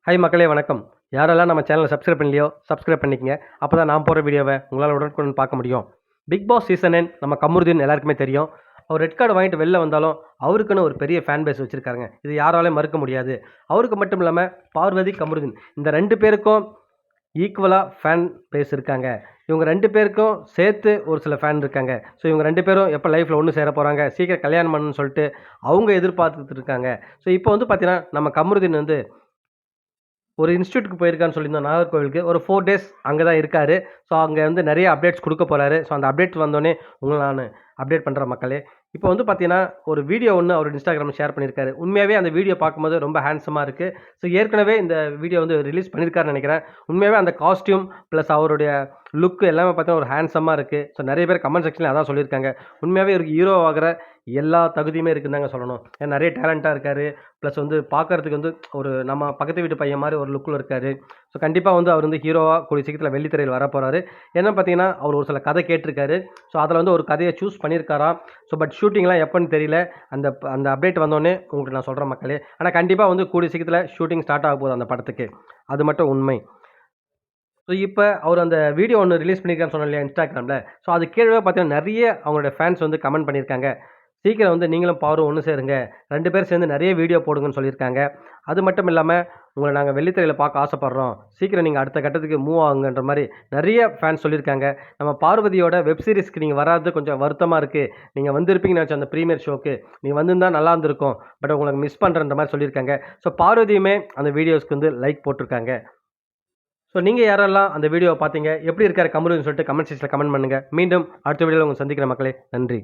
Hi மக்களே வணக்கம். யாரெல்லாம் நம்ம சேனலை சப்ஸ்கிரைப் பண்ணலையோ சப்ஸ்கிரைப் பண்ணிக்கங்க. அப்போ தான் நான் போடுற வீடியோவை உங்களால் உடனுக்குடன் பார்க்க முடியும். பிக் பாஸ் சீசன் 9 நம்ம கமருதீன் எல்லாருக்குமே தெரியும். அவர் ரெட் கார்டு வாங்கிட்டு வெளில வந்தாலும் அவருக்குன்னு ஒரு பெரிய ஃபேன் பேஸ் வச்சுருக்காருங்க. இது யாராலையும் மறுக்க முடியாது. அவருக்கு மட்டும் இல்லாமல் பார்வதி, கமருதீன் இந்த 2 பேருக்கும் ஈக்குவலாக ஃபேன் பேஸ் இருக்காங்க. இவங்க 2 பேருக்கும் சேர்த்து ஒரு சில ஃபேன் இருக்காங்க. ஸோ இவங்க 2 பேரும் எப்போ லைஃப்பில் ஒன்று சேர போகிறாங்க, சீக்கிரம் கல்யாணம் பண்ணணும்னு சொல்லிட்டு அவங்க எதிர்பார்த்துட்டு இருக்காங்க. ஸோ இப்போ வந்து பார்த்தீங்கன்னா நம்ம கமருதீன் வந்து ஒரு இன்ஸ்டிடியூட்க்கு போயிருக்கான்னு சொல்லியிருந்தோம் நாகர்கோவிலுக்கு. ஒரு 4 டேஸ் அங்க தான் இருக்காரு. ஸோ அங்க வந்து நெறைய அப்டேட்ஸ் குடுக்க போறாரு. ஸோ அந்த அப்டேட் வந்தோனே உங்கள நானு அப்டேட் பண்றேன் மக்களே. இப்போ வந்து பார்த்தீங்கன்னா, ஒரு வீடியோ ஒண்ணு அவரோட Instagramல ஷேர் பண்ணியிருக்காரு. உண்மையாவே அந்த வீடியோ பார்க்கும்போது ரொம்ப ஹேண்ட்ஸமா இருக்கு. ஸோ ஏற்கனவே இந்த வீடியோ வந்து ரிலீஸ் பண்ணியிருக்காருன்னு நெனைக்கிறேன். உண்மையாவே அந்த காஸ்டியூம் பிளஸ் அவருடைய லுக் எல்லாமே பார்த்தீங்கன்னா, ஒரு ஹேண்ட்ஸமா இருக்கு. ஸோ நெறைய பேர் கமெண்ட் செக்ஷன்ல அதான் சொல்லியிருக்காங்க. உண்மையாவே இவருக்கு ஹீரோ ஆகுற எல்லா தகுதியுமே இருக்குன்னு தாங்க சொல்லணும். ஏன்னா நெறைய டேலண்டா இருக்காரு. பிளஸ் வந்து பார்க்கறதுக்கு வந்து ஒரு நம்ம பக்கத்து வீட்டு பையன் மாரி ஒரு லுக்ல இருக்காரு. ஸோ கண்டிப்பா வந்து அவர் வந்து ஹீரோவா கூடிய சீக்கிரத்தில வெள்ளித்திரையில வரப்போறாரு. ஏன்னு பார்த்தீங்கன்னா, அவர் ஒரு சில கதை கேட்டிருக்காரு. ஸோ அதில வந்து ஒரு கதைய சூஸ் பண்ணியிருக்காராம். ஸோ பட் ஷூட்டிங்லாம் எப்பன்னு தெரியல. அந்த அப்டேட் வந்தோனே உங்களுக்கு நான் சொல்றேன் மக்களே. ஆனா கண்டிப்பா வந்து கூடிய சீக்கிரத்தில ஷூட்டிங் ஸ்டார்ட் ஆகப்போகுது அந்த படத்துக்கு. அது மட்டும் உண்மை. ஸோ இப்ப அவர் அந்த வீடியோ ஒண்ணு ரிலீஸ் பண்ணியிருக்காருன்னு சொன்னேன் இல்லையா Instagramல. ஸோ அது கீழவே பார்த்தீங்கன்னா, நெறைய அவங்களுடைய ஃபேன்ஸ் வந்து கமெண்ட் பண்ணியிருக்காங்க. சீக்கிரம் வந்து நீங்களும் பவரும் ஒண்ணு சேருங்க. 2 பேரும் சேர்ந்து நெறைய வீடியோ போடுங்கன்னு சொல்லியிருக்காங்க. அது மட்டும் இல்லாம, உங்கள நாங்க வெள்ளித்திரையில பார்க்க ஆசைப்படுறோம். சீக்கிரம் நீங்க அடுத்த கட்டத்துக்கு மூவ் ஆகுங்கன்ற மாரி நெறைய ஃபேன்ஸ் சொல்லியிருக்காங்க. நம்ம பார்வதியோட வெப் சீரிஸ்க்கு நீங்க வராதது கொஞ்சம் வருத்தமா இருக்கு. நீங்க வந்திருப்பீங்கன்னு நெனச்சேன் அந்த பிரீமியர் ஷோக்கு. நீங்க வந்திருந்தா நல்லா இருந்திருக்கும். பட் உங்களுக்கு மிஸ் பண்றேன்ற மாரி சொல்லியிருக்காங்க. ஸோ பார்வதியுமே அந்த வீடியோஸ்க்கு வந்து லைக் போட்டிருக்காங்க. ஸோ நீங்க யாரெல்லாம் அந்த வீடியோவ பார்த்தீங்க? எப்படி இருக்காரு கமருதீன் சொல்லிட்டு கமெண்ட் செக்ஷன்ல கமெண்ட் பண்ணுங்க. மீண்டும் அடுத்த வீடியோல உங்கள சந்திக்கிறேன் மக்களே. நன்றி.